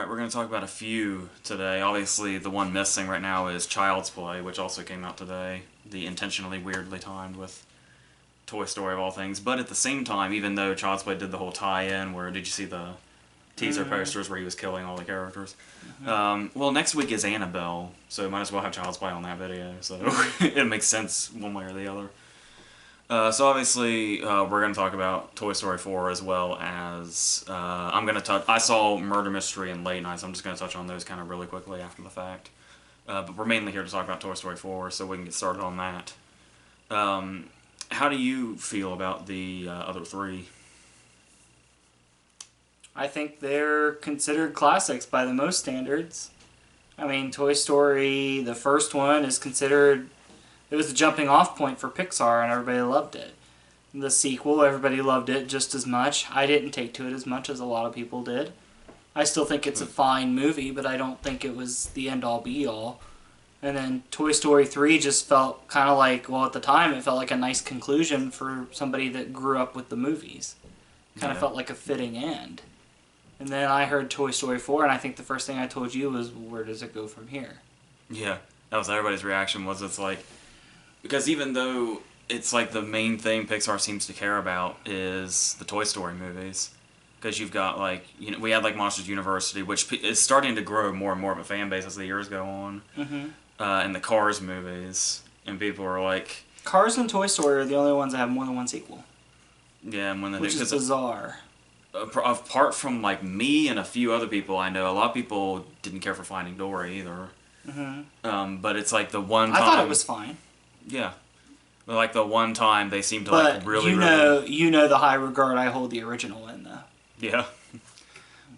Alright, we're going to talk about a few today. Obviously, the one missing right now is Child's Play, which also came out today. The intentionally weirdly timed with Toy Story of all things. But at the same time, even though Child's Play did the whole tie-in, where did you see the teaser posters where he was killing all the characters? Well, next week is Annabelle, so might as well have Child's Play on that video. So it makes sense one way or the other. So obviously, we're going to talk about Toy Story 4 as well as, I'm going to touch, I saw Murder Mystery and Late Night, so I'm just going to touch on those kind of really quickly after the fact. But we're mainly here to talk about Toy Story 4, so we can get started on that. How do you feel about the other three? I think they're considered classics by the most standards. I mean, Toy Story, the first one, is considered... It was the jumping off point for Pixar and everybody loved it. The sequel, everybody loved it just as much. I didn't take to it as much as a lot of people did. I still think it's a fine movie, but I don't think it was the end-all be-all. And then Toy Story 3 just felt kind of like, well, at the time, it felt like a nice conclusion for somebody that grew up with the movies. Kind of felt like a fitting end. And then I heard Toy Story 4, and I think the first thing I told you was, where does it go from here? Yeah, that was everybody's reaction, was it's like... Because even though it's like the main thing Pixar seems to care about is the Toy Story movies. Because you've got like, you know, we had like Monsters University, which is starting to grow more and more of a fan base as the years go on. And the Cars movies. And people are like... Cars and Toy Story are the only ones that have more than one sequel. Yeah, and when they which is bizarre. Apart from like me and a few other people I know, a lot of people didn't care for Finding Dory either. But it's like the one time... I thought it was fine. Yeah. But like the one time they seem to but like really, you know the high regard I hold the original in, though. Yeah.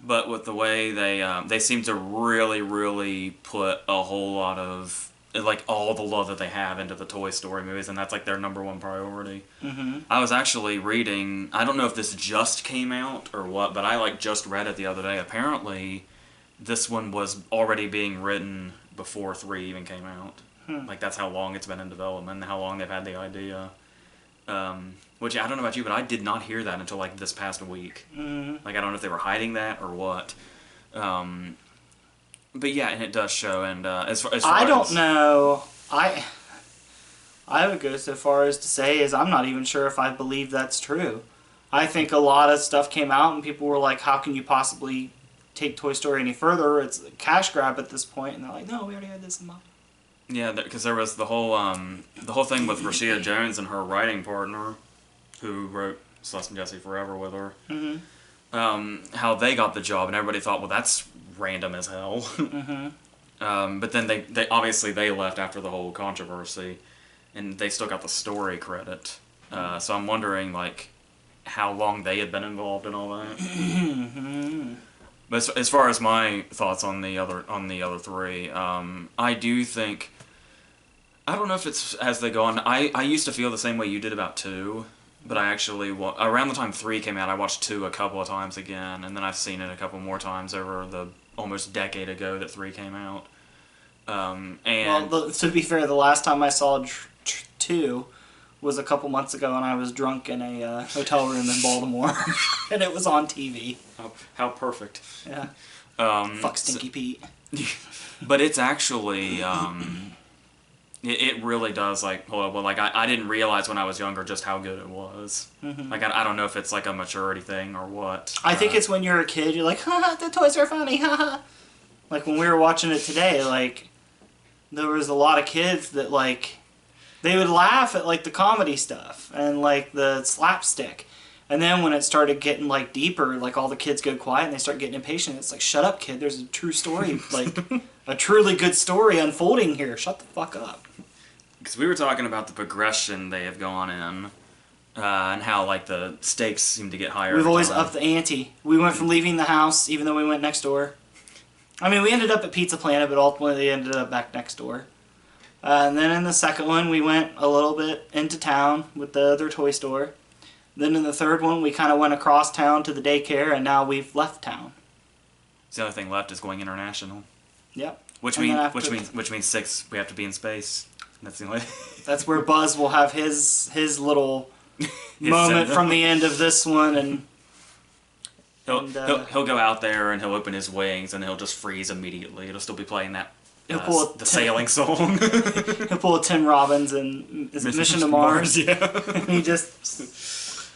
But with the way they seem to really put a whole lot of, like, all the love that they have into the Toy Story movies, and that's like their #1 priority. I was actually reading, I don't know if this just came out or what, but I like just read it the other day. Apparently, this one was already being written before 3 even came out. Like, that's how long it's been in development and how long they've had the idea. Which, I don't know about you, but I did not hear that until, like, this past week. Like, I don't know if they were hiding that or what. But, yeah, and it does show. And as far I don't know. I would go so far as to say is I'm not even sure if I believe that's true. I think a lot of stuff came out and people were like, how can you possibly take Toy Story any further? It's a cash grab at this point. And they're like, no, we already had this in mind. Yeah, because there was the whole thing with Rashida Jones and her writing partner, who wrote Celeste and Jesse Forever with her. How they got the job, and everybody thought, well, that's random as hell. But then they obviously they left after the whole controversy, and they still got the story credit. So I'm wondering like how long they had been involved in all that. But as far as my thoughts on the other three, I do think, I don't know if it's as they go on. I used to feel the same way you did about 2, but I actually, around the time 3 came out, I watched 2 a couple of times again, and then I've seen it a couple more times over the almost decade ago that 3 came out. Well, to be fair, the last time I saw 2 was a couple months ago, and I was drunk in a hotel room in Baltimore, and it was on TV. How perfect. Yeah. Fuck Stinky Pete. But it's actually, it really does, like, well, like, I didn't realize when I was younger just how good it was. Like, I don't know if it's, like, a maturity thing or what. I think it's when you're a kid, you're like, haha, the toys are funny, haha. Like, when we were watching it today, like, there was a lot of kids that, like, they would laugh at, like, the comedy stuff and, like, the slapstick. And then when it started getting, like, deeper, like, all the kids go quiet and they start getting impatient. It's like, shut up, kid. There's a true story, like, a truly good story unfolding here. Shut the fuck up. Because we were talking about the progression they have gone in and how, like, the stakes seem to get higher. We've always upped the ante. We went from leaving the house, even though we went next door. I mean, we ended up at Pizza Planet, but ultimately ended up back next door. And then in the second one, we went a little bit into town with the other toy store. Then in the third one, we kind of went across town to the daycare, and now we've left town. So the only thing left is going international. Yep. Which means 6, we have to be in space. That's the only. That's where Buzz will have his little moment from the end of this one, and He'll go out there and he'll open his wings and he'll just freeze immediately. It'll still be playing that the sailing song. He'll pull a Tim Robbins and Mission to Mars. Yeah. He just.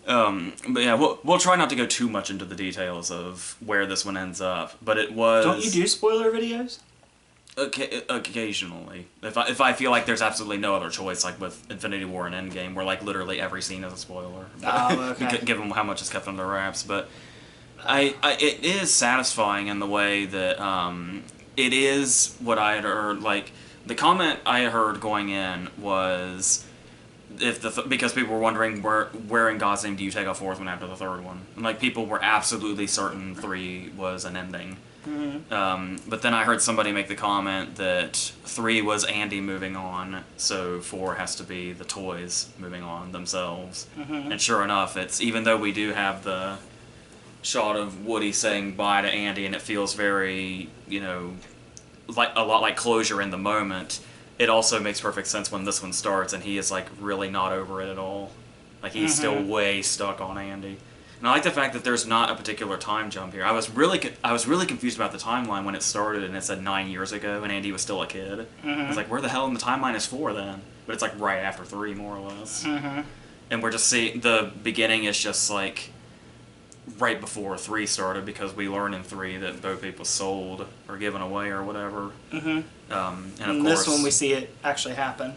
But yeah, we'll try not to go too much into the details of where this one ends up. But it was. Don't you do spoiler videos? Occasionally, if I feel like there's absolutely no other choice, like with Infinity War and Endgame, where like literally every scene is a spoiler. Oh, okay. Given how much is kept under wraps, but it is satisfying in the way that it is what I had heard. Like the comment I heard going in was because people were wondering where in God's name do you take a fourth one after the third one, and like people were absolutely certain 3 was an ending. Mm-hmm. But then I heard somebody make the comment that 3 was Andy moving on, so 4 has to be the toys moving on themselves. Mm-hmm. And sure enough, it's even though we do have the shot of Woody saying bye to Andy, and it feels very, like a lot like closure in the moment. It also makes perfect sense when this one starts, and he is like really not over it at all. Like he's still way stuck on Andy. And I like the fact that there's not a particular time jump here. I was really confused about the timeline when it started, and it said 9 years ago, and Andy was still a kid. Mm-hmm. I was like, where the hell in the timeline is 4 then? But it's like right after 3, more or less. Mm-hmm. And we're just seeing the beginning is just like right before 3 started, because we learn in 3 that Bo Peep was sold or given away or whatever. Mm-hmm. And of course, this one we see it actually happen.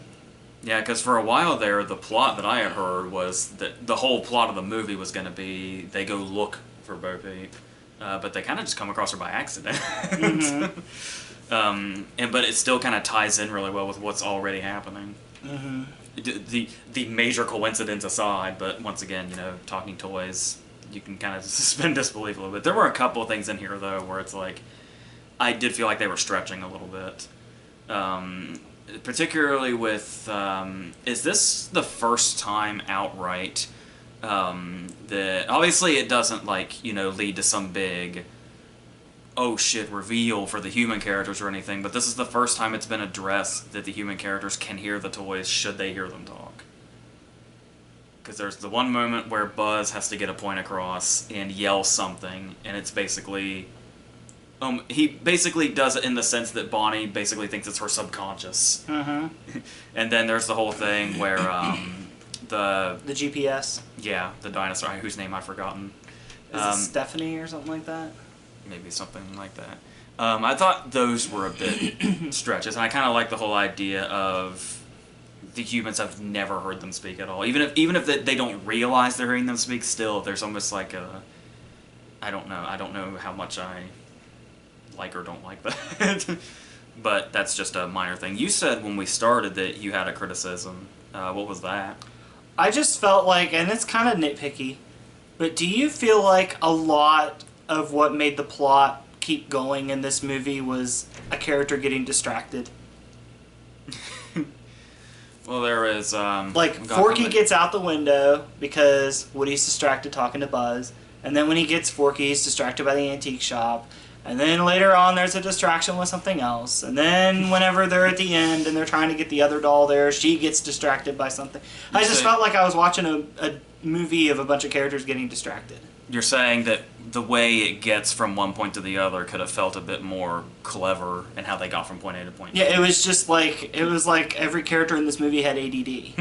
Yeah, because for a while there, the plot that I had heard was that the whole plot of the movie was going to be they go look for Bo Peep, but they kind of just come across her by accident. Mm-hmm. But it still kind of ties in really well with what's already happening. Mm-hmm. The major coincidence aside, but once again, talking toys, you can kind of suspend disbelief a little bit. There were a couple of things in here though where it's like I did feel like they were stretching a little bit. Particularly with, is this the first time outright that, obviously it doesn't lead to some big, oh shit, reveal for the human characters or anything, but this is the first time it's been addressed that the human characters can hear the toys should they hear them talk. Because there's the one moment where Buzz has to get a point across and yell something, and it's basically... he basically does it in the sense that Bonnie basically thinks it's her subconscious. Mm-hmm. And then there's the whole thing where the GPS. Yeah, the dinosaur whose name I've forgotten. Is it Stephanie or something like that? Maybe something like that. I thought those were a bit stretches, and I kind of like the whole idea of the humans have never heard them speak at all. Even if they don't realize they're hearing them speak, still there's almost like a... I don't know how much I like or don't like that. But that's just a minor thing. You said when we started that you had a criticism. What was that? I just felt like, and it's kind of nitpicky, but do you feel like a lot of what made the plot keep going in this movie was a character getting distracted? Well, there is... Forky gets out the window because Woody's distracted talking to Buzz, and then when he gets Forky, he's distracted by the antique shop. And then later on, there's a distraction with something else. And then whenever they're at the end and they're trying to get the other doll there, she gets distracted by something. I just felt like I was watching a movie of a bunch of characters getting distracted. You're saying that the way it gets from one point to the other could have felt a bit more clever in how they got from point A to point B. Yeah, it was like every character in this movie had ADD.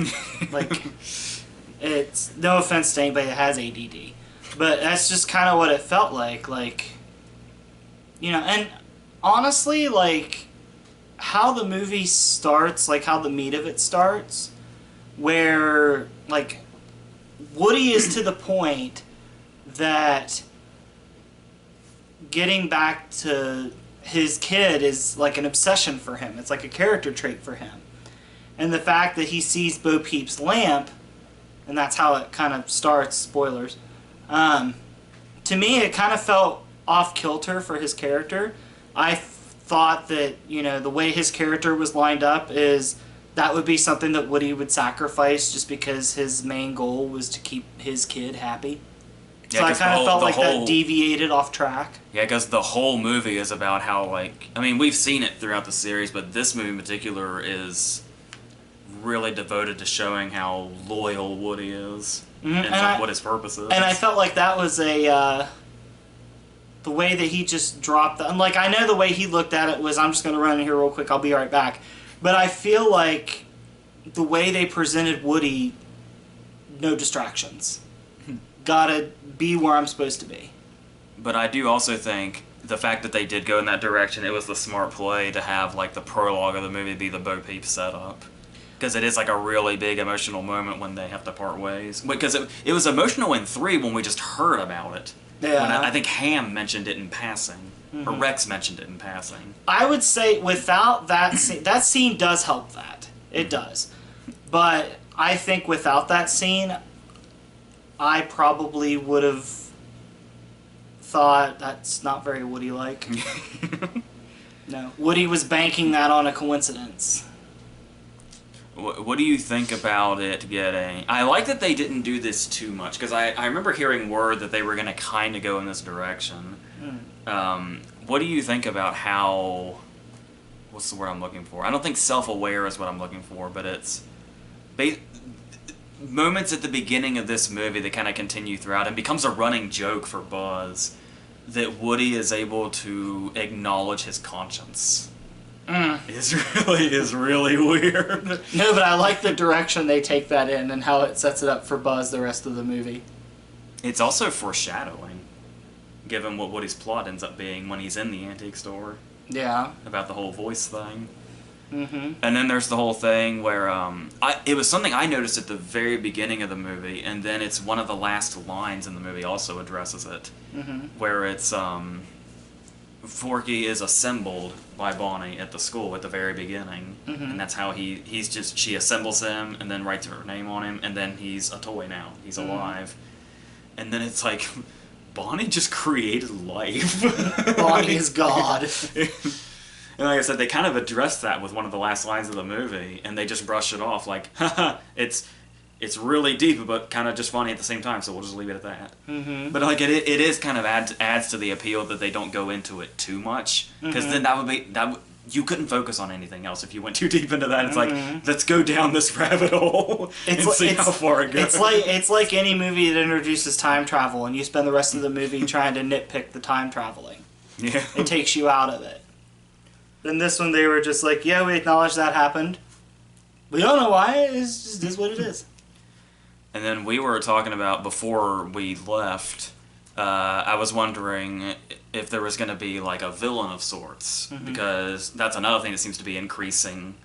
It's no offense to anybody that has ADD, but that's just kind of what it felt like. And honestly, how the movie starts, how the meat of it starts, where, Woody is to the point that getting back to his kid is like an obsession for him. It's like a character trait for him. And the fact that he sees Bo Peep's lamp, and that's how it kind of starts, spoilers, to me it kind of felt off kilter for his character. I thought that, the way his character was lined up is that would be something that Woody would sacrifice just because his main goal was to keep his kid happy. Yeah, so I kind of felt like that deviated off track. Yeah, because the whole movie is about how, we've seen it throughout the series, but this movie in particular is really devoted to showing how loyal Woody is and what his purpose is. And I felt like that was the way that he just dropped the... And, like, I know the way he looked at it was, I'm just going to run in here real quick, I'll be right back. But I feel like the way they presented Woody, no distractions. Gotta be where I'm supposed to be. But I do also think the fact that they did go in that direction, it was the smart play to have, like, the prologue of the movie be the Bo Peep setup. Because it is, like, a really big emotional moment when they have to part ways. Because it was emotional in 3 when we just heard about it. Yeah. When I think Ham mentioned it in passing. Or Rex mentioned it in passing. I would say without that scene does help that. It does. But I think without that scene, I probably would have thought that's not very Woody-like. No. Woody was banking that on a coincidence. What do you think about it getting... I like that they didn't do this too much, because I remember hearing word that they were going to kind of go in this direction. What do you think about how... What's the word I'm looking for? I don't think self-aware is what I'm looking for, but it's... moments at the beginning of this movie that kind of continue throughout and becomes a running joke for Buzz that Woody is able to acknowledge his conscience. Is really weird. No, but I like the direction they take that in and how it sets it up for Buzz the rest of the movie. It's also foreshadowing, given what Woody's plot ends up being when he's in the antique store. Yeah. About the whole voice thing. Mm-hmm. And then there's the whole thing where it was something I noticed at the very beginning of the movie, and then it's one of the last lines in the movie also addresses it, where it's Forky is assembled by Bonnie at the school at the very beginning, and that's how she assembles him and then writes her name on him, and then he's a toy now. He's alive. And then it's like, Bonnie just created life. Bonnie is God. And like I said, they kind of addressed that with one of the last lines of the movie, and they just brush it off like, haha, it's really deep, but kind of just funny at the same time, so we'll just leave it at that. But like it is kind of adds to the appeal that they don't go into it too much, because then you couldn't focus on anything else if you went too deep into that. It's like, let's go down this rabbit hole and see how far it goes. It's like any movie that introduces time travel, and you spend the rest of the movie trying to nitpick the time traveling. Yeah, it takes you out of it. In this one, they were just like, yeah, we acknowledge that happened. We don't know why. It just is what it is. And then we were talking about, before we left, I was wondering if there was going to be like a villain of sorts, because that's another thing that seems to be increasing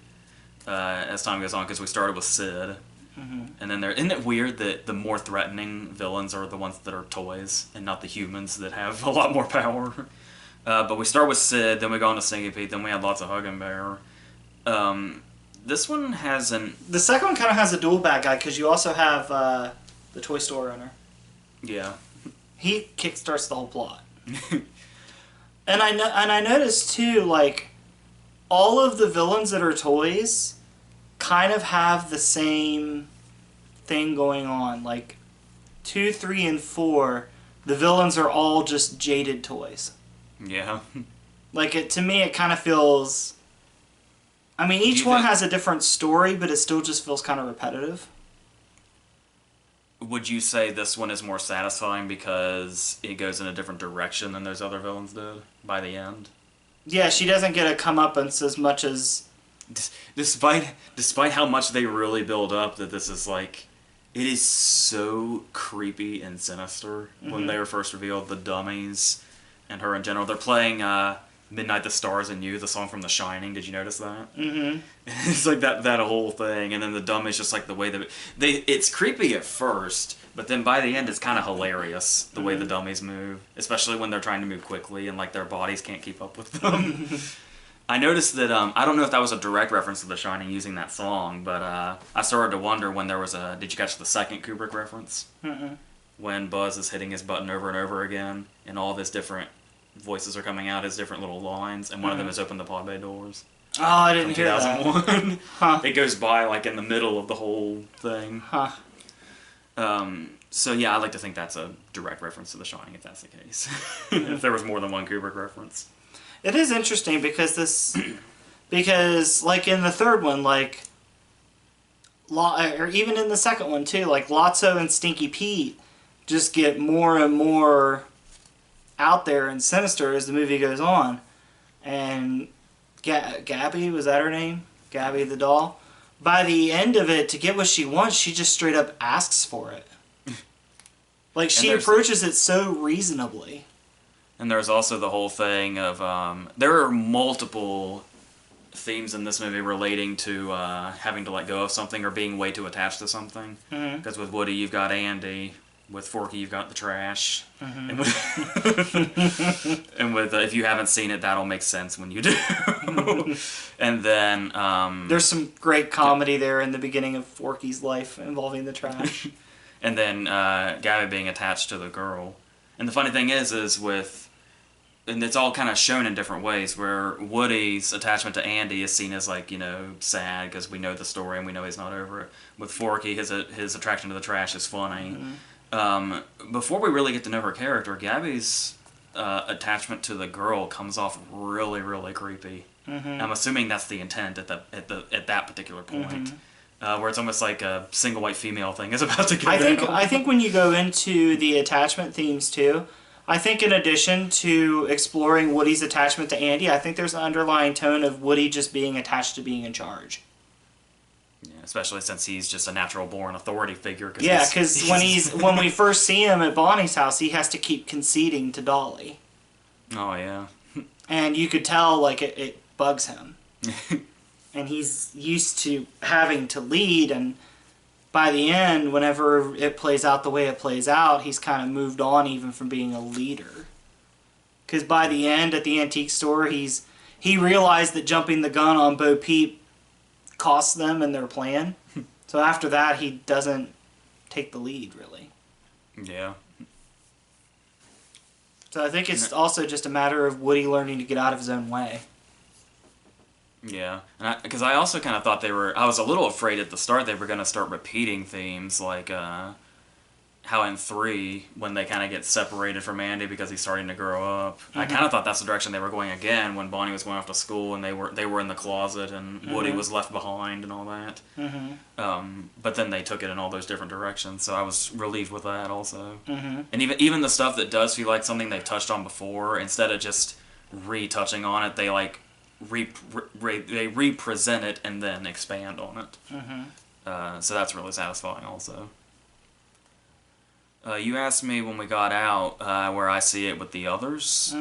as time goes on, because we started with Sid. And then isn't it weird that the more threatening villains are the ones that are toys and not the humans that have a lot more power? But we start with Sid, then we go on to Stinky Pete, then we had lots of Hug and Bear. This one hasn't... The second one kind of has a dual bad guy, because you also have the toy store owner. Yeah. He kickstarts the whole plot. And I noticed, too, like, all of the villains that are toys kind of have the same thing going on. Like, 2, 3, and 4, the villains are all just jaded toys. Yeah. Like, to me, it kind of feels... I mean, each one has a different story, but it still just feels kind of repetitive. Would you say this one is more satisfying because it goes in a different direction than those other villains did by the end? Yeah, she doesn't get a comeuppance as much as... Despite how much they really build up that this is like... It is so creepy and sinister when they were first revealed, the dummies... and her in general. They're playing Midnight the Stars and You, the song from The Shining. Did you notice that? It's like that whole thing, and then the dumb is just like the way that... It's creepy at first, but then by the end it's kind of hilarious, the way the dummies move. Especially when they're trying to move quickly and like their bodies can't keep up with them. I noticed that, I don't know if that was a direct reference to The Shining using that song, but I started to wonder when there was a... Did you catch the second Kubrick reference? When Buzz is hitting his button over and over again, and all of his different voices are coming out as different little lines, and one of them is open the pod bay doors. Oh, I didn't hear 2001. That. It goes by like in the middle of the whole thing. So yeah, I like to think that's a direct reference to The Shining, if that's the case. If there was more than one Kubrick reference. It is interesting because like in the third one, like, or even in the second one too, like Lotso and Stinky Pete just get more and more out there and sinister as the movie goes on. And Gabby, was that her name? Gabby the doll? By the end of it, to get what she wants, she just straight up asks for it. Like, she approaches it so reasonably. And there's also the whole thing of, there are multiple themes in this movie relating to having to let go of something or being way too attached to something. Because with Woody, you've got Andy. With Forky, you've got the trash. And with if you haven't seen it, that'll make sense when you do. And then... there's some great comedy there in the beginning of Forky's life involving the trash. And then Gabby being attached to the girl. And the funny thing is with... And it's all kind of shown in different ways, where Woody's attachment to Andy is seen as, like, sad, because we know the story and we know he's not over it. With Forky, his attraction to the trash is funny. Before we really get to know her character, Gabby's attachment to the girl comes off really, really creepy. I'm assuming that's the intent at that particular point, where it's almost like a single white female thing is about to get I think when you go into the attachment themes too, I think in addition to exploring Woody's attachment to Andy, I think there's an underlying tone of Woody just being attached to being in charge. Yeah, especially since he's just a natural-born authority figure. Yeah, because when we first see him at Bonnie's house, he has to keep conceding to Dolly. Oh, yeah. And you could tell, like, it bugs him. And he's used to having to lead, and by the end, whenever it plays out the way it plays out, he's kind of moved on even from being a leader. Because by the end, at the antique store, he realized that jumping the gun on Bo Peep costs them in their plan. So after that, he doesn't take the lead, really. Yeah. So I think it's also just a matter of Woody learning to get out of his own way. Yeah, because I also kind of thought I was a little afraid at the start they were going to start repeating themes, like how in 3, when they kind of get separated from Andy because he's starting to grow up. I kind of thought that's the direction they were going again, when Bonnie was going off to school and they were in the closet and Woody was left behind and all that. But then they took it in all those different directions, so I was relieved with that also. And even the stuff that does feel like something they've touched on before, instead of just retouching on it, they like they represent it and then expand on it. So that's really satisfying also. You asked me when we got out where I see it with the others.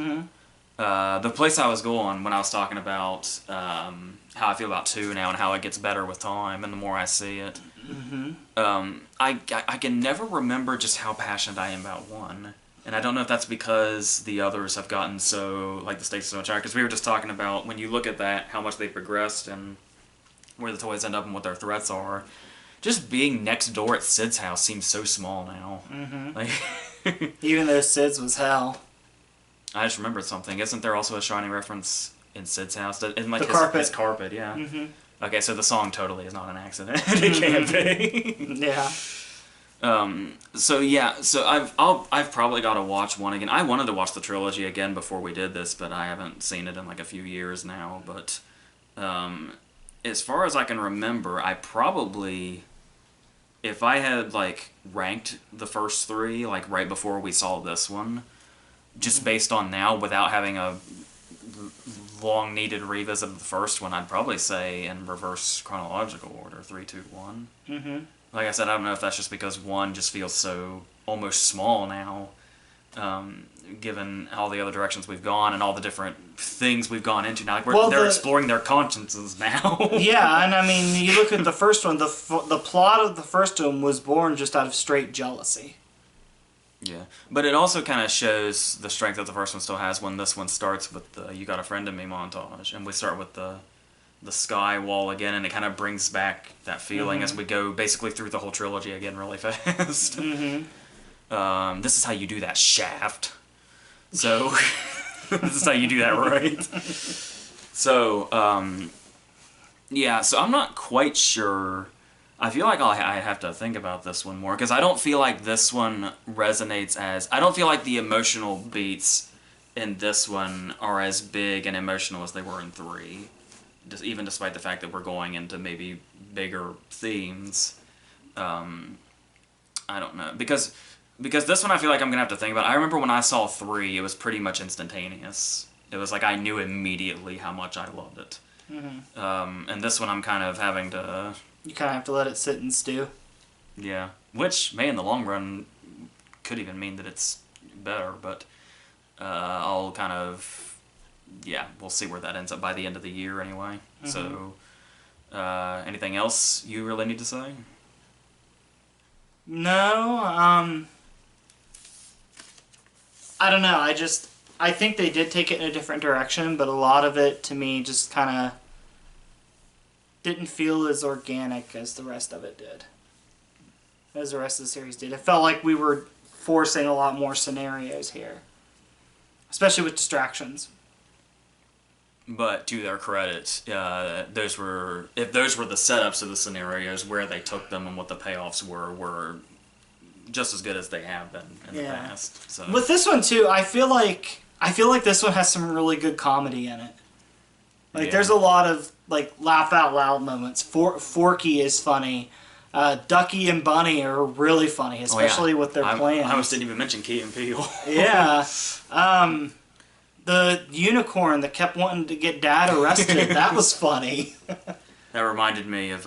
The place I was going when I was talking about how I feel about 2 now and how it gets better with time and the more I see it. I can never remember just how passionate I am about 1. And I don't know if that's because the others have gotten so, like, the stakes are so much higher. Because we were just talking about, when you look at that, how much they've progressed and where the toys end up and what their threats are. Just being next door at Sid's house seems so small now. Like, even though Sid's was hell. I just remembered something. Isn't there also a Shining reference in Sid's house? In, like, his carpet, yeah. Okay, so the song totally is not an accident. It can't be. Yeah. So yeah, so I've probably got to watch 1 again. I wanted to watch the trilogy again before we did this, but I haven't seen it in like a few years now. But as far as I can remember, I probably, if I had like ranked the first 3 like right before we saw this one, just based on now without having a long needed revisit of the first one, I'd probably say in reverse chronological order, 3, 2, 1. Like I said, I don't know if that's just because 1 just feels so almost small now, given all the other directions we've gone and all the different things we've gone into now. Like they're exploring their consciences now. Yeah, and I mean, you look at the first one, the plot of the first one was born just out of straight jealousy. Yeah, but it also kind of shows the strength that the first one still has when this one starts with the "You Got a Friend in Me" montage, and we start with the sky wall again, and it kind of brings back that feeling as we go basically through the whole trilogy again really fast. This is how you do that, Shaft. So, this is how you do that right. So, yeah, so I'm not quite sure. I feel like I have to think about this one more, because I don't feel like this one resonates as... I don't feel like the emotional beats in this one are as big and emotional as they were in 3. Even despite the fact that we're going into maybe bigger themes. I don't know. Because because this one I feel like I'm gonna have to think about. I remember when I saw 3, it was pretty much instantaneous. It was like I knew immediately how much I loved it. And this one I'm kind of having to. You kind of have to let it sit and stew. Yeah, which may in the long run could even mean that it's better, but I'll kind of, yeah, we'll see where that ends up by the end of the year anyway. So, anything else you really need to say? No, I don't know. I think they did take it in a different direction, but a lot of it to me just kind of didn't feel as organic as the rest of it did. As the rest of the series did. It felt like we were forcing a lot more scenarios here. Especially with distractions. But to their credit, those were the setups of the scenarios, where they took them and what the payoffs were just as good as they have been in the past. So. With this one too, I feel like this one has some really good comedy in it. Like there's a lot of like laugh out loud moments. Forky is funny. Ducky and Bunny are really funny, especially with their plans. I almost didn't even mention Key and Peele. Yeah. The unicorn that kept wanting to get Dad arrested, that was funny. That reminded me of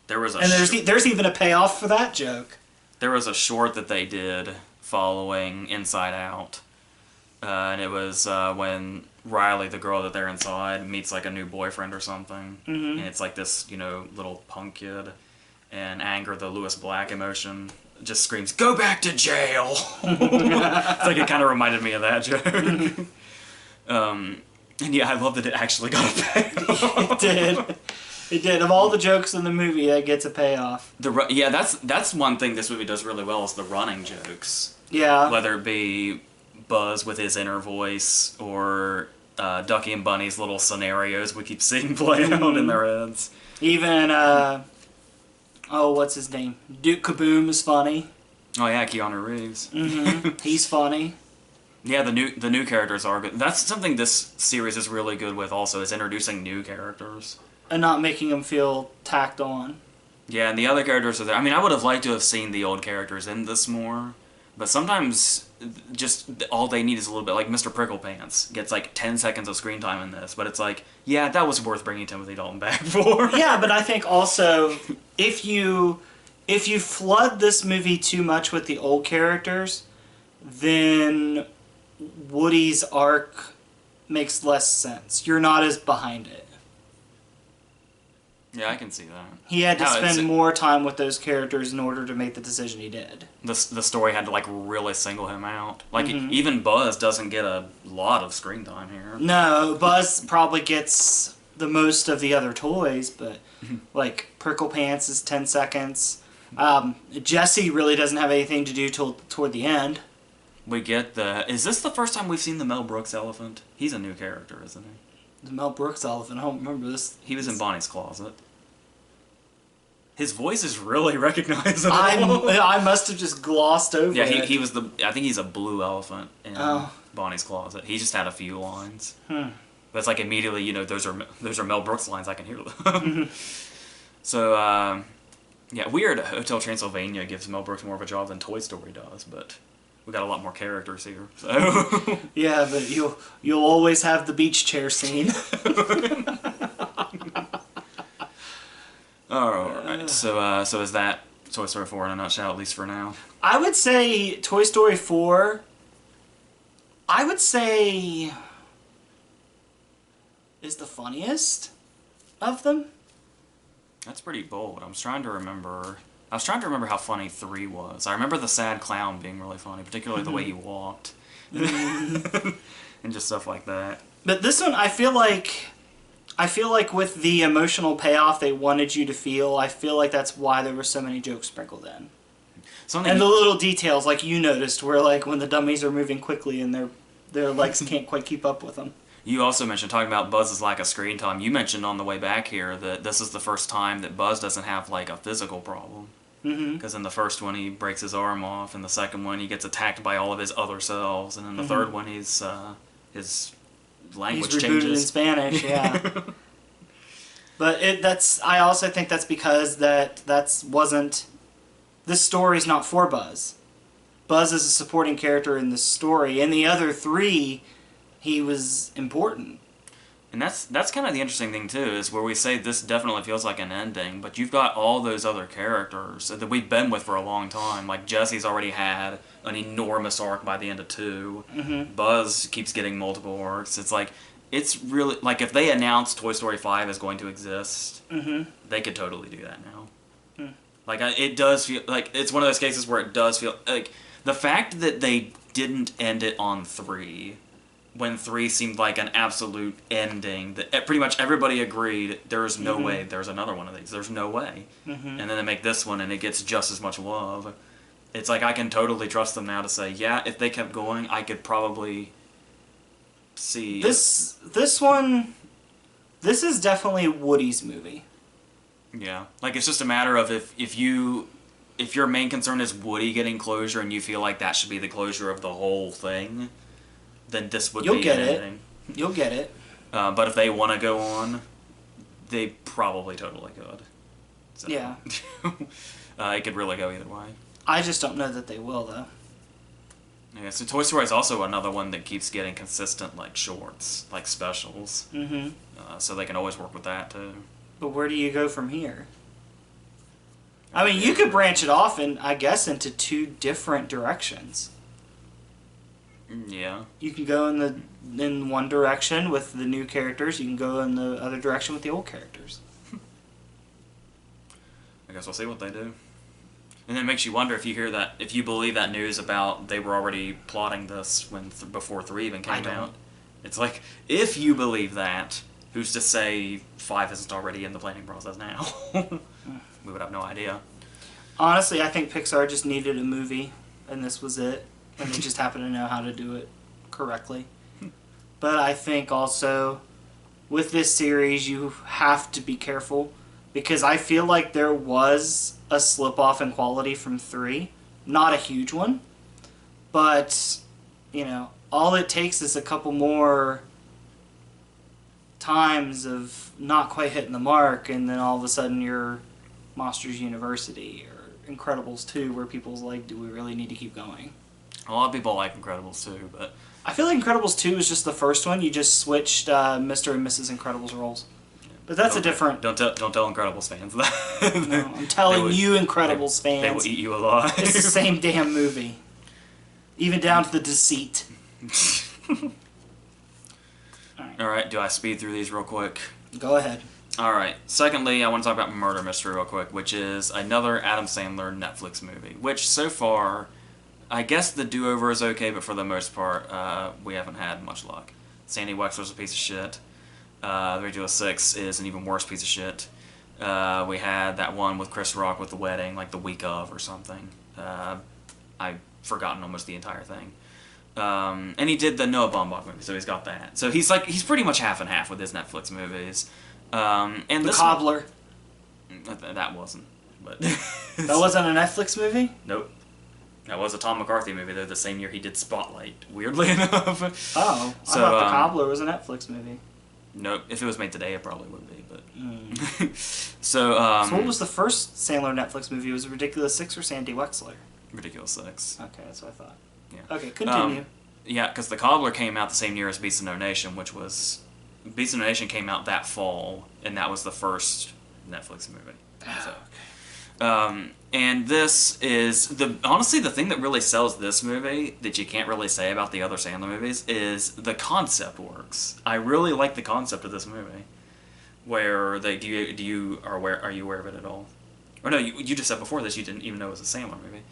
there was a and there's even a payoff for that joke. There was a short that they did following Inside Out, and it was when Riley, the girl that they're inside, meets like a new boyfriend or something, and it's like this little punk kid, and Anger, the Lewis Black emotion, just screams, "Go back to jail!" It's like it kind of reminded me of that joke. And yeah, I love that it actually got a payoff. It did. It did. Of all the jokes in the movie, that gets a payoff. That's one thing this movie does really well, is the running jokes. Yeah. Whether it be Buzz with his inner voice, or Ducky and Bunny's little scenarios we keep seeing play out in their heads. Even, what's his name? Duke Kaboom is funny. Oh yeah, Keanu Reeves. He's funny. Yeah, the new characters are good. That's something this series is really good with also, is introducing new characters. And not making them feel tacked on. Yeah, and the other characters are there. I mean, I would have liked to have seen the old characters in this more, but sometimes just all they need is a little bit, like Mr. Pricklepants gets like 10 seconds of screen time in this, but it's like, yeah, that was worth bringing Timothy Dalton back for. Yeah, but I think also, if you flood this movie too much with the old characters, then Woody's arc makes less sense. You're not as behind it. Yeah, I can see that. He had to spend more time with those characters in order to make the decision he did. The story had to like really single him out. Like even Buzz doesn't get a lot of screen time here. No, Buzz probably gets the most of the other toys, but like Pricklepants is 10 seconds. Jesse really doesn't have anything to do toward the end. We get is this the first time we've seen the Mel Brooks elephant? He's a new character, isn't he? The Mel Brooks elephant, I don't remember this. He was in Bonnie's Closet. His voice is really recognizable. I must have just glossed over it. Yeah, he was I think he's a blue elephant in Bonnie's Closet. He just had a few lines. But it's like immediately, those are Mel Brooks lines, I can hear them. So, yeah, weird. Hotel Transylvania gives Mel Brooks more of a job than Toy Story does, but we got a lot more characters here. So. Yeah, but you'll always have the beach chair scene. Alright, so is that Toy Story 4 in a nutshell, at least for now? I would say Toy Story 4, is the funniest of them. That's pretty bold. I was trying to remember how funny 3 was. I remember the sad clown being really funny, particularly the way he walked. And just stuff like that. But this one, I feel like with the emotional payoff they wanted you to feel, I feel like that's why there were so many jokes sprinkled in. And the little details, like you noticed, where like when the dummies are moving quickly and their legs can't quite keep up with them. You also mentioned, talking about Buzz's lack of screen time, you mentioned on the way back here that this is the first time that Buzz doesn't have like a physical problem. Because in the first one he breaks his arm off, in the second one he gets attacked by all of his other selves, and in the third one his language changes. He's rebooted in Spanish, yeah. But I also think that's because this story's not for Buzz. Buzz is a supporting character in the story. In the other three, he was important. And that's kind of the interesting thing too, is where we say this definitely feels like an ending, but you've got all those other characters that we've been with for a long time. Like Jesse's already had an enormous arc by the end of 2. Mm-hmm. Buzz keeps getting multiple arcs. It's like, it's really like if they announced Toy Story 5 is going to exist, Mm-hmm. they could totally do that now. Mm. Like it does feel like it's one of those cases where it does feel like the fact that they didn't end it on 3. When 3 seemed like an absolute ending, that pretty much everybody agreed there's no way there's another one of these. There's no way. Mm-hmm. And then they make this one and it gets just as much love. It's like I can totally trust them now to say, yeah, if they kept going, I could probably see... This one, this is definitely Woody's movie. Yeah. Like, it's just a matter of if your main concern is Woody getting closure and you feel like that should be the closure of the whole thing... then this would be an ending. You'll get it. But if they want to go on, they probably totally could. So, yeah. It could really go either way. I just don't know that they will, though. Yeah, so Toy Story is also another one that keeps getting consistent, like, shorts, like specials. Mm-hmm. So they can always work with that, too. But where do you go from here? I mean, you could branch it off, I guess, into 2 different directions. Yeah. You can go in one direction with the new characters. You can go in the other direction with the old characters. I guess we'll see what they do. And it makes you wonder if you believe that news about they were already plotting this before 3 even came out. It's like, if you believe that, who's to say 5 isn't already in the planning process now? We would have no idea. Honestly, I think Pixar just needed a movie, and this was it. And they just happen to know how to do it correctly. But I think also, with this series, you have to be careful. Because I feel like there was a slip-off in quality from 3. Not a huge one. But, all it takes is a couple more times of not quite hitting the mark, and then all of a sudden you're Monsters University or Incredibles 2, where people's like, do we really need to keep going? A lot of people like Incredibles too, but... I feel like Incredibles 2 is just the first one. You just switched Mr. and Mrs. Incredibles roles. But that's a different... Don't tell Incredibles fans that. No, I'm telling you Incredibles fans. They will eat you alive. It's the same damn movie. Even down to the deceit. Alright, do I speed through these real quick? Go ahead. Alright, secondly, I want to talk about Murder Mystery real quick, which is another Adam Sandler Netflix movie, which so far... I guess the do-over is okay, but for the most part, we haven't had much luck. Sandy Wexler's a piece of shit. The Radio 6 is an even worse piece of shit. We had that one with Chris Rock with the wedding, like the week of or something. I've forgotten almost the entire thing. And he did the Noah Baumbach movie, so he's got that. So he's pretty much half and half with his Netflix movies. And The Cobbler. That wasn't. But That wasn't a Netflix movie? Nope. That was a Tom McCarthy movie, though, the same year he did Spotlight, weirdly enough. Oh, I thought The Cobbler was a Netflix movie. Nope. If it was made today, it probably would be, but... So what was the first Sandler Netflix movie? Was it Ridiculous 6 or Sandy Wexler? Ridiculous 6. Okay, that's what I thought. Yeah. Okay, continue. Yeah, because The Cobbler came out the same year as Beast of No Nation, which was... Beast of No Nation came out that fall, and that was the first Netflix movie. So, and this is honestly the thing that really sells this movie that you can't really say about the other Sandler movies is the concept works. I really like the concept of this movie, where are you aware of it at all? Or no, you just said before this you didn't even know it was a Sandler movie.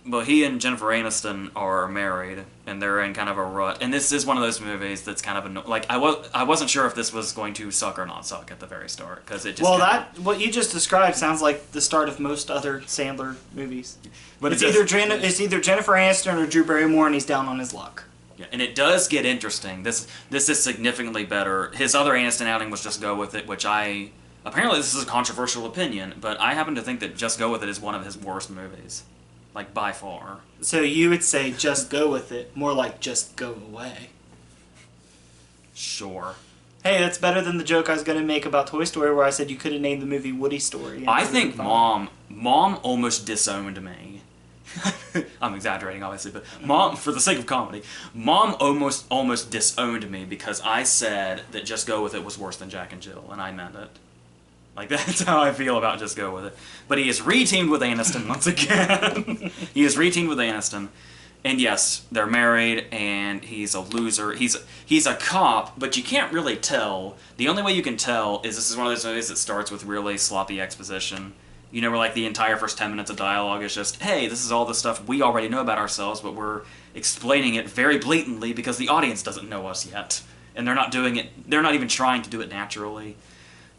But he and Jennifer Aniston are married, and they're in kind of a rut. And this is one of those movies that's kind of like I wasn't sure if this was going to suck or not suck at the very start because it just what you just described sounds like the start of most other Sandler movies. But it's either Jennifer Aniston or Drew Barrymore, and he's down on his luck. Yeah, and it does get interesting. This is significantly better. His other Aniston outing was Just Go With It, which apparently this is a controversial opinion, but I happen to think that Just Go With It is one of his worst movies. Like, by far. So you would say just go with it, more like just go away. Sure. Hey, that's better than the joke I was going to make about Toy Story where I said you could have named the movie Woody Story. I think Mom almost disowned me I'm exaggerating, obviously, but Mom, for the sake of comedy, Mom almost disowned me because I said that Just Go With It was worse than Jack and Jill, and I meant it. Like, that's how I feel about Just Go With It. But he is reteamed with Aniston once again. He is reteamed with Aniston. And yes, they're married, and he's a loser. He's a cop, but you can't really tell. The only way you can tell is this is one of those movies that starts with really sloppy exposition. You know, where like the entire first 10 minutes of dialogue is just, hey, this is all the stuff we already know about ourselves, but we're explaining it very blatantly because the audience doesn't know us yet. And they're not doing it, they're not even trying to do it naturally.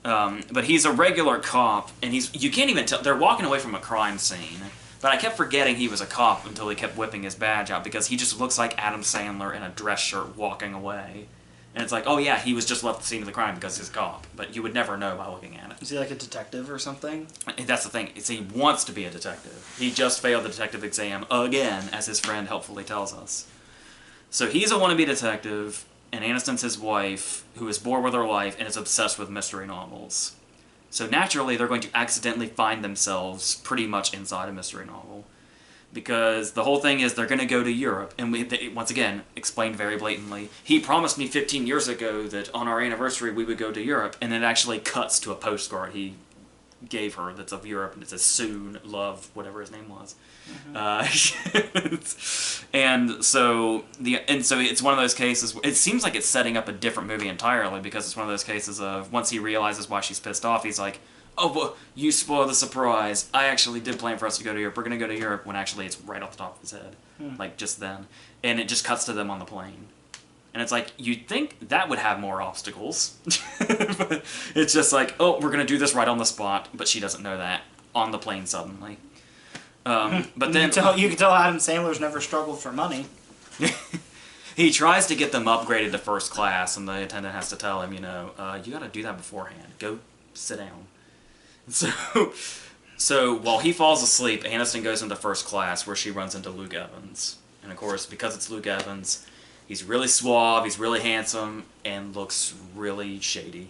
But he's a regular cop, and you can't even tell, they're walking away from a crime scene. But I kept forgetting he was a cop until he kept whipping his badge out, because he just looks like Adam Sandler in a dress shirt walking away. And it's like, oh yeah, he was just left the scene of the crime because he's a cop. But you would never know by looking at it. Is he like a detective or something? That's the thing. He wants to be a detective. He just failed the detective exam again, as his friend helpfully tells us. So he's a wannabe detective, and Aniston's his wife, who is bored with her life and is obsessed with mystery novels. So naturally, they're going to accidentally find themselves pretty much inside a mystery novel. Because the whole thing is they're going to go to Europe, and they, once again, explained very blatantly, he promised me 15 years ago that on our anniversary we would go to Europe, and it actually cuts to a postcard he gave her that's of Europe, and it says soon, love, whatever his name was. And so it's one of those cases, it seems like it's setting up a different movie entirely, because it's one of those cases of, once he realizes why she's pissed off, he's like, oh, well, you spoiled the surprise. I actually did plan for us to go to Europe. We're going to go to Europe, when actually it's right off the top of his head. Like, just then. And it just cuts to them on the plane. And it's like, you'd think that would have more obstacles. But it's just like, oh, we're going to do this right on the spot. But she doesn't know that. On the plane suddenly. But then... You can tell Adam Sandler's never struggled for money. He tries to get them upgraded to first class, and the attendant has to tell him, you know, you got to do that beforehand. Go sit down. So while he falls asleep, Aniston goes into first class, where she runs into Luke Evans. And of course, because it's Luke Evans, he's really suave, he's really handsome, and looks really shady.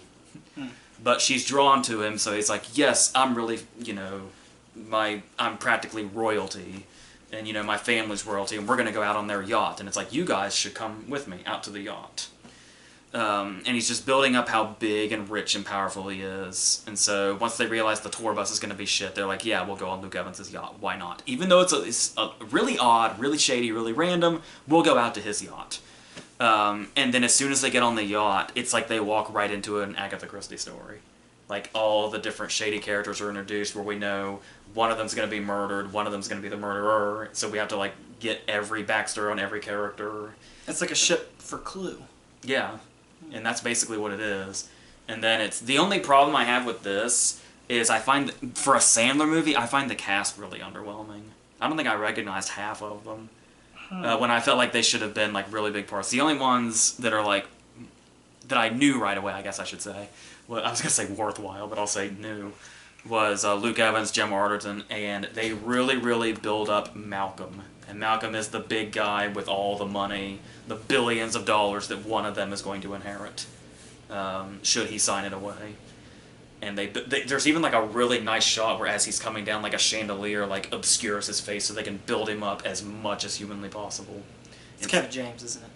But she's drawn to him, so he's like, yes, I'm really, you know, I'm practically royalty, and, you know, my family's royalty, and we're going to go out on their yacht. And it's like, you guys should come with me out to the yacht. And he's just building up how big and rich and powerful he is. And so once they realize the tour bus is going to be shit, they're like, yeah, we'll go on Luke Evans' yacht. Why not? Even though it's a really odd, really shady, really random, we'll go out to his yacht. And then as soon as they get on the yacht, it's like they walk right into an Agatha Christie story. Like, all the different shady characters are introduced, where we know one of them's going to be murdered, one of them's going to be the murderer. So we have to, like, get every backstory on every character. It's like a ship for Clue. Yeah. And that's basically what it is. And then it's... The only problem I have with this is I find... For a Sandler movie, I find the cast really underwhelming. I don't think I recognized half of them. When I felt like they should have been, like, really big parts. The only ones that are, like... That I knew right away, I guess I should say. Well, I was going to say worthwhile, but I'll say new. Was Luke Evans, Jim Arterton, and they really, really build up Malcolm. And Malcolm is the big guy with all the money, the billions of dollars that one of them is going to inherit, should he sign it away. And there's even like a really nice shot where, as he's coming down, like a chandelier like obscures his face, so they can build him up as much as humanly possible. It's Kevin James, isn't it?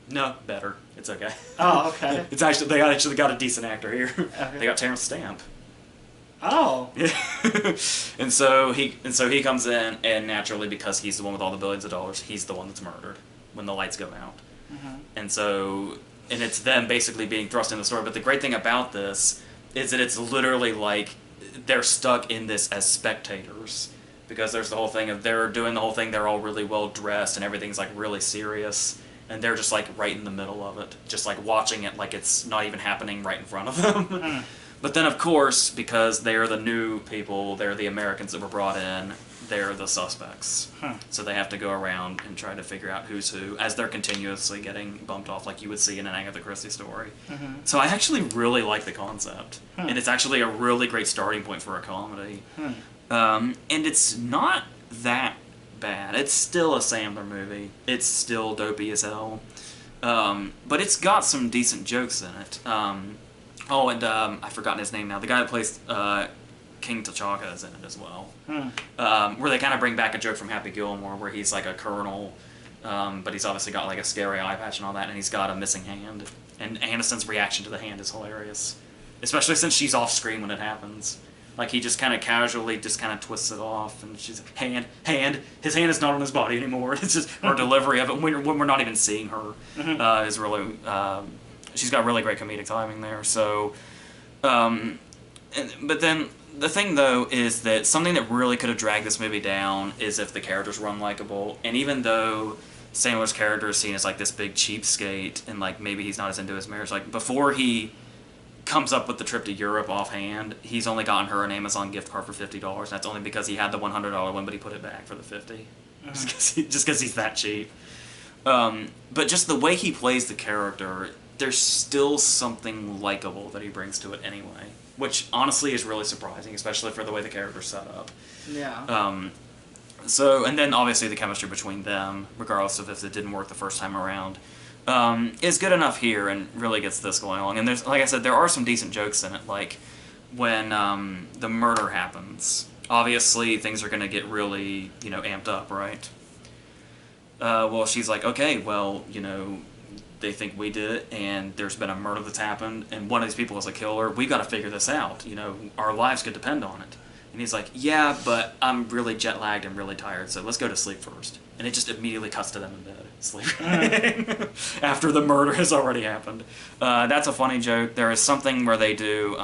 No, better. It's okay. Oh, okay. It's actually they actually got a decent actor here. Okay. They got Terrence Stamp. Oh. Yeah. and so he comes in, and naturally, because he's the one with all the billions of dollars, he's the one that's murdered when the lights go out. And it's them basically being thrust in the story. But the great thing about this is that it's literally like they're stuck in this as spectators, because there's the whole thing of they're doing the whole thing, they're all really well dressed and everything's like really serious, and they're just like right in the middle of it, just like watching it like it's not even happening right in front of them. But then, of course, because they're the new people, they're the Americans that were brought in, they're the suspects. So they have to go around and try to figure out who's who, as they're continuously getting bumped off like you would see in an Agatha Christie story. So I actually really like the concept. And it's actually a really great starting point for a comedy. And it's not that bad. It's still a Sandler movie. It's still dopey as hell. But it's got some decent jokes in it. I've forgotten his name now. The guy that plays King T'Chaka is in it as well. Hmm. Where they kind of bring back a joke from Happy Gilmore where he's like a colonel, but he's obviously got like a scary eye patch and all that, and he's got a missing hand. And Aniston's reaction to the hand is hilarious, especially since she's off screen when it happens. Like, he just kind of casually just kind of twists it off, and she's like, hand. His hand is not on his body anymore. It's just her delivery of it when we're not even seeing her is really. She's got really great comedic timing there. So, but then the thing though is that something that really could have dragged this movie down is if the characters were unlikable. And even though Sandler's character is seen as like this big cheapskate, and like maybe he's not as into his marriage, like before he comes up with the trip to Europe offhand, he's only gotten her an Amazon gift card for $50. That's only because he had the $100 one, but he put it back for the $50. Just because he's that cheap. But just the way he plays the character, there's still something likable that he brings to it anyway, which honestly is really surprising, especially for the way the character's set up. Yeah. So, and then obviously the chemistry between them, regardless of if it didn't work the first time around, is good enough here and really gets this going along. And there's, like I said, there are some decent jokes in it, like when the murder happens. Obviously, things are going to get really, amped up, right? Well, she's like, okay, well, they think we did it, and there's been a murder that's happened, and one of these people is a killer. We got to figure this out. Our lives could depend on it. And he's like, yeah, but I'm really jet-lagged and really tired, so let's go to sleep first. And it just immediately cuts to them in bed, sleeping, after the murder has already happened. That's a funny joke. There is something where they do,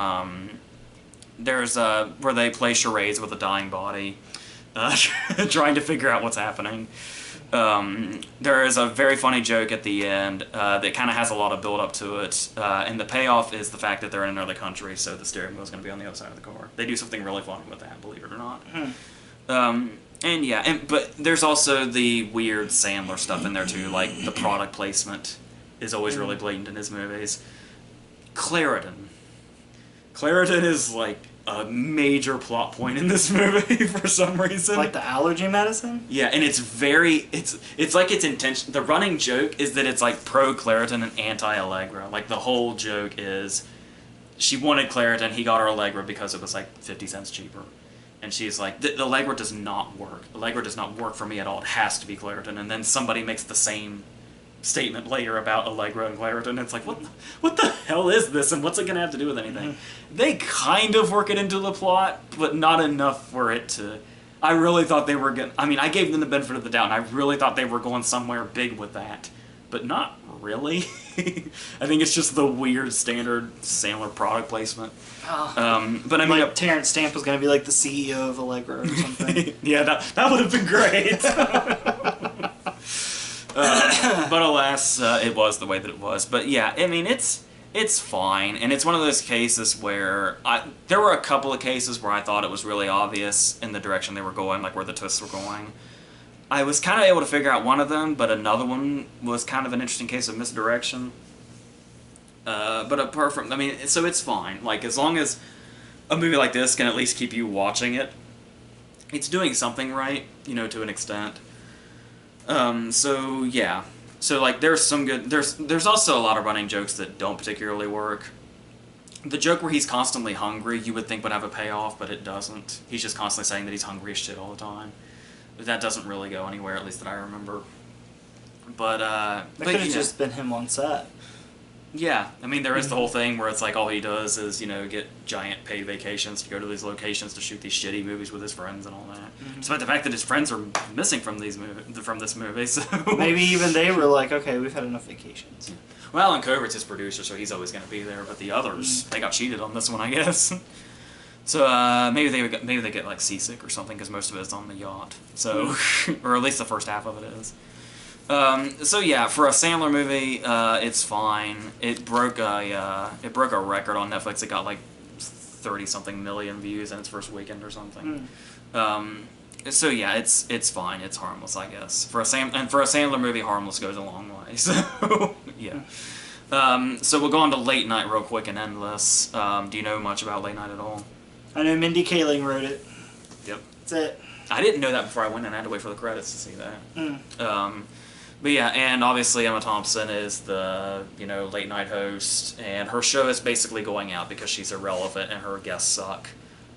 where they play charades with a dying body, trying to figure out what's happening. There is a very funny joke at the end that kind of has a lot of build-up to it, and the payoff is the fact that they're in another country, so the steering wheel is going to be on the other side of the car. They do something really funny with that, believe it or not. And yeah, but there's also the weird Sandler stuff in there too, like the product placement is always really blatant in his movies. Claritin is like a major plot point in this movie for some reason. Like the allergy medicine? Yeah, and it's like its intention. The running joke is that it's like pro Claritin and anti Allegra. Like the whole joke is she wanted Claritin, he got her Allegra because it was like 50 cents cheaper. And she's like, the Allegra does not work. Allegra does not work for me at all. It has to be Claritin. And then somebody makes the same statement later about Allegra and Claritin, and it's like, what the hell is this, and what's it going to have to do with anything? They kind of work it into the plot, but not enough for it to... I really thought they were going... I gave them the benefit of the doubt, and I really thought they were going somewhere big with that. But not really. I think it's just the weird standard Sandler product placement. But like Terrence Stamp was going to be like the CEO of Allegra or something. Yeah, that would have been great. But alas, it was the way that it was. But yeah, it's fine, and it's one of those cases where there were a couple of cases where I thought it was really obvious in the direction they were going, like where the twists were going. I was kind of able to figure out one of them, but another one was kind of an interesting case of misdirection. But apart from, so it's fine. Like, as long as a movie like this can at least keep you watching it, it's doing something right, to an extent. So yeah. So like there's some good there's also a lot of running jokes that don't particularly work. The joke where he's constantly hungry, you would think would have a payoff, but it doesn't. He's just constantly saying that he's hungry as shit all the time. But that doesn't really go anywhere, at least that I remember. But that could have just been him on set. Yeah, there is the whole thing where it's like all he does is, get giant paid vacations to go to these locations to shoot these shitty movies with his friends and all that. Despite the fact that his friends are missing from this movie, so... Maybe even they were like, okay, we've had enough vacations. Yeah. Well, Alan Covert's his producer, so he's always going to be there, but the others, they got cheated on this one, I guess. So maybe they get like seasick or something, because most of it is on the yacht. So, or at least the first half of it is. So yeah, for a Sandler movie, it's fine. It broke a record on Netflix. It got like 30-something million views in its first weekend or something. So yeah, it's fine. It's harmless, I guess. For a Sandler movie, harmless goes a long way. So yeah. So we'll go on to Late Night real quick and end this. Do you know much about Late Night at all? I know Mindy Kaling wrote it. Yep. That's it. I didn't know that before I went in. I had to wait for the credits to see that. But yeah, and obviously Emma Thompson is the, late night host, and her show is basically going out because she's irrelevant and her guests suck.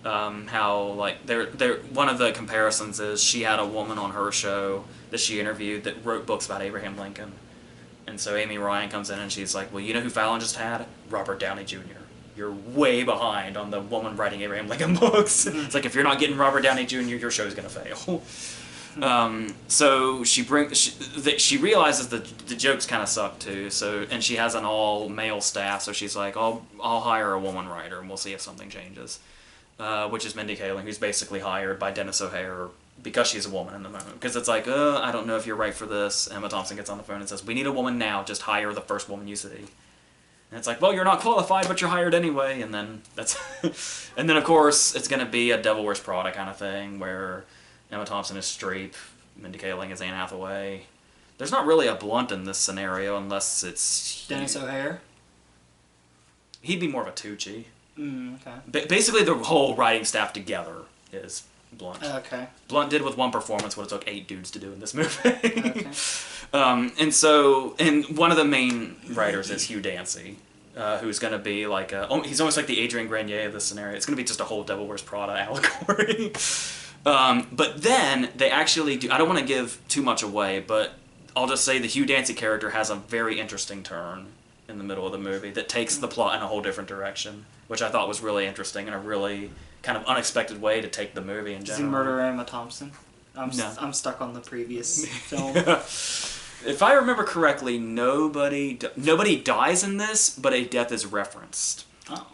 How like they're one of the comparisons is she had a woman on her show that she interviewed that wrote books about Abraham Lincoln, and so Amy Ryan comes in and she's like, well, you know who Fallon just had? Robert Downey Jr. You're way behind on the woman writing Abraham Lincoln books. It's like, if you're not getting Robert Downey Jr., your show's gonna fail. So she realizes that the jokes kind of suck too. So, and she has an all male staff. So she's like, I'll hire a woman writer and we'll see if something changes. Which is Mindy Kaling, who's basically hired by Dennis O'Hare because she's a woman in the moment. Because it's like, I don't know if you're right for this. Emma Thompson gets on the phone and says, we need a woman now. Just hire the first woman you see. And it's like, well, you're not qualified, but you're hired anyway. And then and then of course it's gonna be a Devil Wears Prada kind of thing where Emma Thompson is Streep, Mindy Kaling is Anne Hathaway. There's not really a Blunt in this scenario unless it's Dennis O'Hare. He'd be more of a Tucci. Okay. Basically, the whole writing staff together is Blunt. Okay. Blunt did with one performance what it took 8 dudes to do in this movie. Okay. And one of the main writers is Hugh Dancy, who's going to be like he's almost like the Adrian Grenier of this scenario. It's going to be just a whole Devil Wears Prada allegory. But then they actually do. I don't want to give too much away, but I'll just say the Hugh Dancy character has a very interesting turn in the middle of the movie that takes the plot in a whole different direction, which I thought was really interesting and a really kind of unexpected way to take the movie in general. Does he murder Emma Thompson? No. I'm stuck on the previous film. If I remember correctly, nobody dies in this, but a death is referenced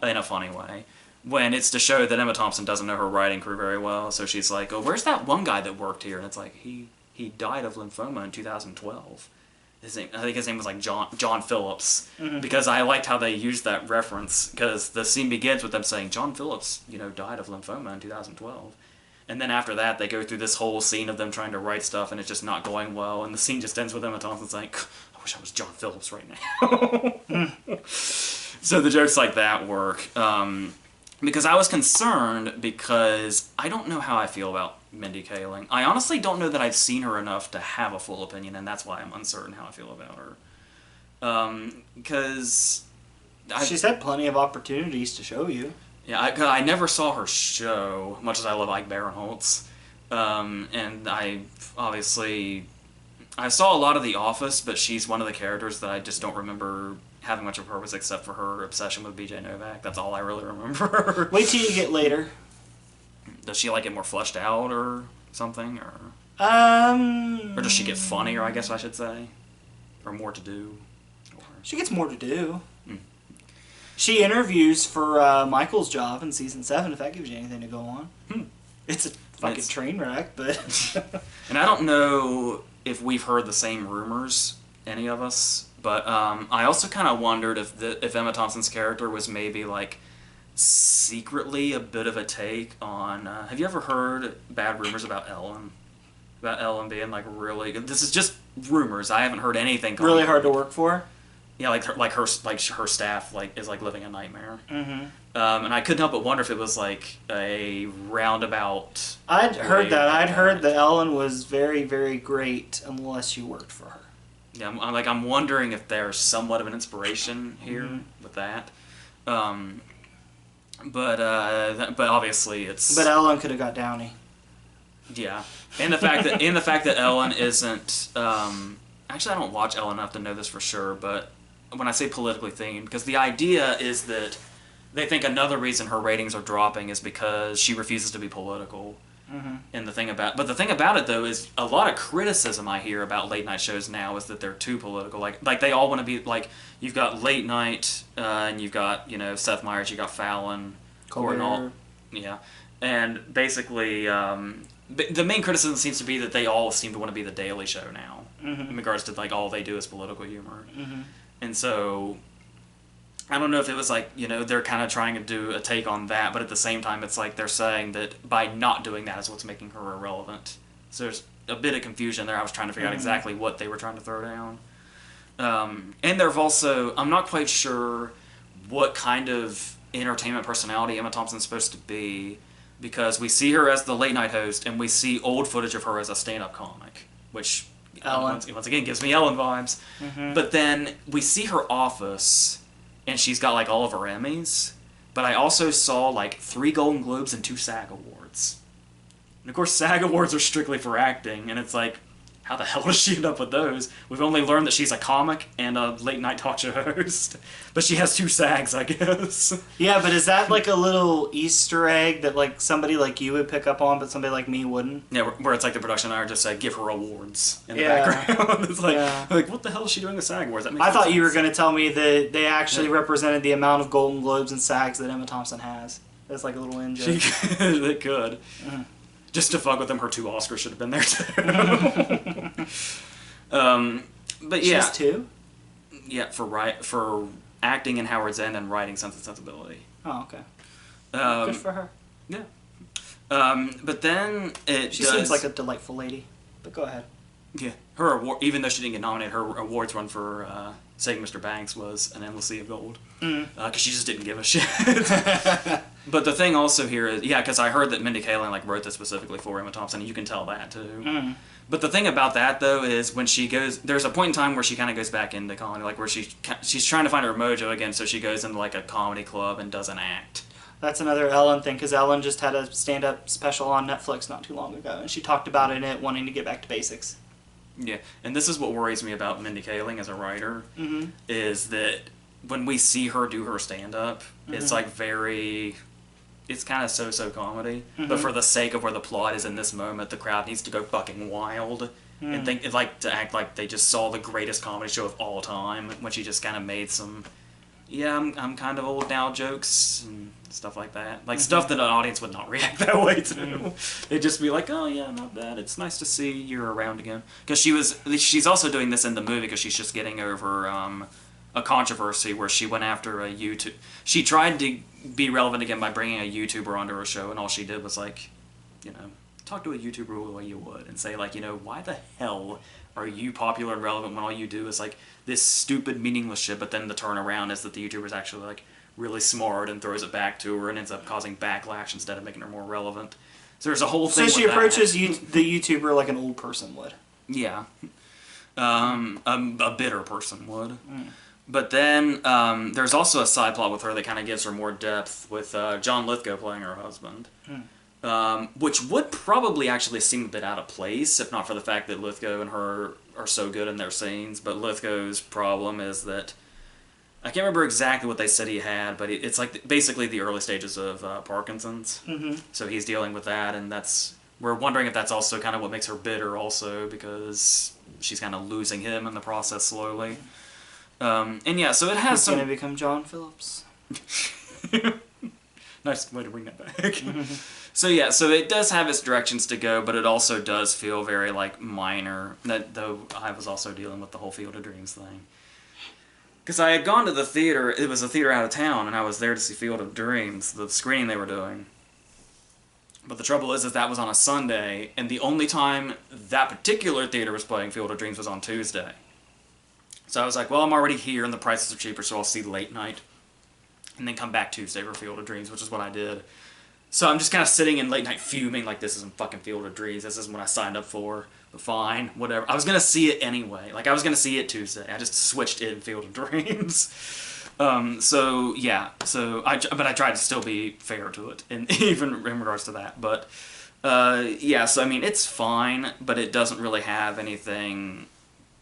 in a funny way. When it's to show that Emma Thompson doesn't know her writing crew very well, so she's like, oh, where's that one guy that worked here? And it's like, he died of lymphoma in 2012. I think his name was like John Phillips, because I liked how they used that reference, because the scene begins with them saying, John Phillips, died of lymphoma in 2012. And then after that, they go through this whole scene of them trying to write stuff, and it's just not going well, and the scene just ends with Emma Thompson saying, I wish I was John Phillips right now. So the jokes like that work. Because I was concerned, because I don't know how I feel about Mindy Kaling. I honestly don't know that I've seen her enough to have a full opinion, and that's why I'm uncertain how I feel about her. Because she's had plenty of opportunities to show you. Yeah, I never saw her show, much as I love Ike Barinholtz. And I saw a lot of The Office, but she's one of the characters that I just don't remember having much of a purpose except for her obsession with BJ Novak. That's all I really remember. Wait till you get later. Does she like get more fleshed out or something, or does she get funnier? I guess I should say, or more to do. She gets more to do. She interviews for Michael's job in season 7. If that gives you anything to go on, it's a fucking train wreck. But and I don't know if we've heard the same rumors, any of us. But I also kind of wondered if Emma Thompson's character was maybe like secretly a bit of a take on. Have you ever heard bad rumors about Ellen? About Ellen being like really good. This is just rumors. I haven't heard anything. Really hard to work for. Yeah, her staff is like living a nightmare. Mm-hmm. And I couldn't help but wonder if it was like a roundabout. I'd heard that. I'd heard that Ellen was very, very great unless you worked for her. Yeah, I'm wondering if there's somewhat of an inspiration here with that. But obviously it's. But Ellen could have got Downey. Yeah, and the fact that Ellen isn't. Actually, I don't watch Ellen enough to know this for sure. But when I say politically themed, because the idea is that they think another reason her ratings are dropping is because she refuses to be political. And the thing about it though is a lot of criticism I hear about late night shows now is that they're too political. Like they all want to be like, you've got late night and you've got Seth Meyers, you got Fallon, Colbert. And basically the main criticism seems to be that they all seem to want to be the Daily Show now in regards to like all they do is political humor. And so I don't know if it was like, they're kind of trying to do a take on that, but at the same time, it's like they're saying that by not doing that is what's making her irrelevant. So there's a bit of confusion there. I was trying to figure out exactly what they were trying to throw down. And there've also, I'm not quite sure what kind of entertainment personality Emma Thompson's supposed to be, because we see her as the late night host, and we see old footage of her as a stand-up comic, which once again gives me Ellen vibes. But then we see her office, and she's got like all of her Emmys, but I also saw like 3 Golden Globes and 2 SAG Awards. And of course, SAG Awards are strictly for acting, and it's like, how the hell does she end up with those? We've only learned that she's a comic and a late-night talk show host. But she has 2 SAGs, I guess. Yeah, but is that like a little Easter egg that like somebody like you would pick up on, but somebody like me wouldn't? Yeah, where it's like the production hour just give her awards in the background. It's like, what the hell is she doing with SAG Awards? That makes I thought sense. you were going to tell me that they actually represented the amount of Golden Globes and SAGs that Emma Thompson has. That's like a little in joke. They could. Just to fuck with them, her 2 Oscars should have been there too. But yeah. She's 2? Yeah, for acting in Howard's End and writing Sense and Sensibility. Oh, okay. Good for her. Yeah. But then She seems like a delightful lady. But go ahead. Yeah. Her award, even though she didn't get nominated, her awards run for Saving Mr. Banks was an Endless Sea of Gold. Because she just didn't give a shit. But the thing also here is, because I heard that Mindy Kaling wrote this specifically for Emma Thompson, and you can tell that too. But the thing about that though is when she goes, there's a point in time where she kind of goes back into comedy, where she's trying to find her mojo again, so she goes into a comedy club and does an act. That's another Ellen thing, because Ellen just had a stand-up special on Netflix not too long ago, and she talked about in it wanting to get back to basics. Yeah, and this is what worries me about Mindy Kaling as a writer, is that when we see her do her stand-up, it's it's kind of so-so comedy, but for the sake of where the plot is in this moment, the crowd needs to go fucking wild and to act like they just saw the greatest comedy show of all time, when she just kind of made some, I'm kind of old now jokes and stuff like that. Stuff that an audience would not react that way to. They'd just be like, oh yeah, not bad. It's nice to see you're around again. Because she's also doing this in the movie because she's just getting over a controversy where she went after a YouTube. She tried to be relevant again by bringing a YouTuber onto her show, and all she did was talk to a YouTuber the way you would and say why the hell are you popular and relevant when all you do is this stupid meaningless shit, but then the turnaround is that the YouTuber's actually really smart and throws it back to her and ends up causing backlash instead of making her more relevant. So there's a whole thing. So she approaches the YouTuber like an old person would. Yeah. A bitter person would. But then there's also a side plot with her that kind of gives her more depth with John Lithgow playing her husband. Which would probably actually seem a bit out of place if not for the fact that Lithgow and her are so good in their scenes. But Lithgow's problem is that I can't remember exactly what they said he had, but it's basically the early stages of Parkinson's. So he's dealing with that, and we're wondering if that's also kind of what makes her bitter also, because she's kind of losing him in the process slowly. And yeah, so it has He's going to become John Phillips. Nice way to bring that back. So yeah, so it does have its directions to go, but it also does feel very minor. Though I was also dealing with the whole Field of Dreams thing. Because I had gone to the theater, it was a theater out of town, and I was there to see Field of Dreams, the screening they were doing. But the trouble is that was on a Sunday, and the only time that particular theater was playing Field of Dreams was on Tuesday. So I was like, well, I'm already here, and the prices are cheaper, so I'll see late night. And then come back Tuesday for Field of Dreams, which is what I did. So I'm just kind of sitting in late night fuming, this isn't fucking Field of Dreams, this isn't what I signed up for. But fine, whatever. I was going to see it anyway. I was going to see it Tuesday. I just switched it in Field of Dreams. So, yeah. But I tried to still be fair to it, and even in regards to that. But, yeah, so, it's fine, but it doesn't really have anything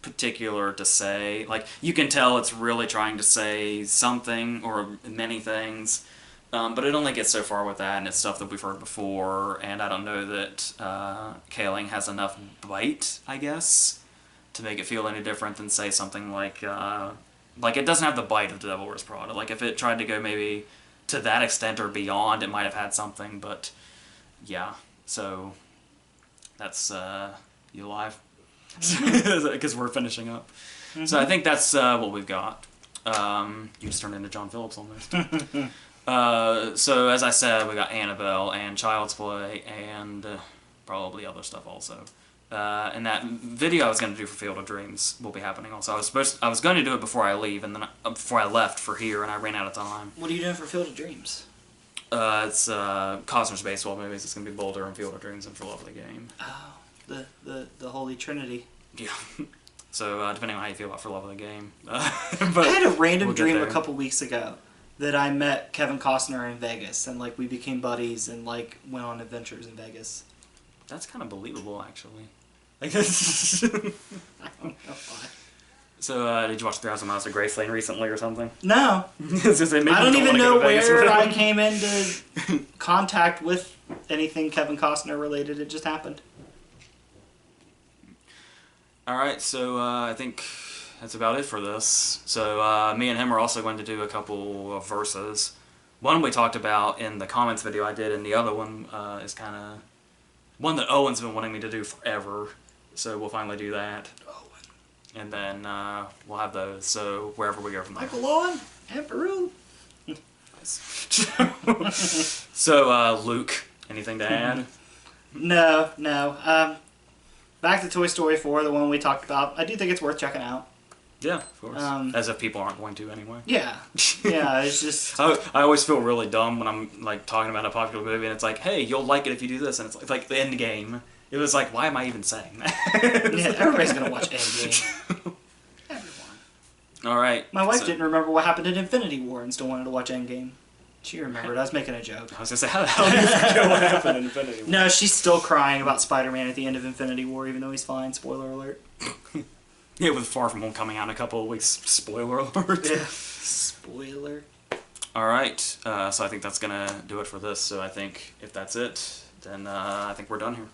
particular to say. You can tell it's really trying to say something, or many things. But it only gets so far with that, and it's stuff that we've heard before, and I don't know that Kaling has enough bite, I guess, to make it feel any different than, say, something like it doesn't have the bite of The Devil Wears Prada. If it tried to go maybe to that extent or beyond, it might have had something, but yeah, so that's, you live? Because we're finishing up. So I think that's what we've got. You just turned into John Phillips almost. So, as I said, we got Annabelle and Child's Play and probably other stuff also. And that video I was going to do for Field of Dreams will be happening also. I was going to do it before I leave, and then before I left for here, and I ran out of time. What are you doing for Field of Dreams? It's Cosmos baseball movies. It's going to be Boulder and Field of Dreams and For Love of the Game. Oh, the Holy Trinity. Yeah. So, depending on how you feel about For Love of the Game. But I had a random dream a couple weeks ago. that I met Kevin Costner in Vegas, and like we became buddies and like went on adventures in Vegas. That's kind of believable, actually. I don't know why. So, did you watch 3,000 Miles to Graceland recently or something? No. It's just, maybe I don't you even wanna go know to Vegas where with I him. came into contact with anything Kevin Costner related. It just happened. Alright, so I think that's about it for this. So me and him are also going to do a couple of verses. One we talked about in the comments video I did, and the other one is kind of one that Owen's been wanting me to do forever. So we'll finally do that. And then we'll have those, so wherever we go from there. Michael Owen, Emperor. So, Luke, anything to add? No. Back to Toy Story 4, the one we talked about. I do think it's worth checking out. Yeah, of course. As if people aren't going to anyway. Yeah. Yeah, it's just... I always feel really dumb when I'm like talking about a popular movie and it's like, hey, you'll like it if you do this, and it's like the end game. It was like, why am I even saying that? Yeah, everybody's gonna watch Endgame. Everyone. Alright. My wife didn't remember what happened in Infinity War and still wanted to watch Endgame. She remembered. I was making a joke. I was gonna say, how the hell do you forget what happened in Infinity War? No, she's still crying about Spider-Man at the end of Infinity War, even though he's fine. Spoiler alert. Yeah, with Far From Home coming out in a couple of weeks. Spoiler alert. Yeah. Spoiler. Alright, so I think that's gonna do it for this. So I think if that's it, then I think we're done here.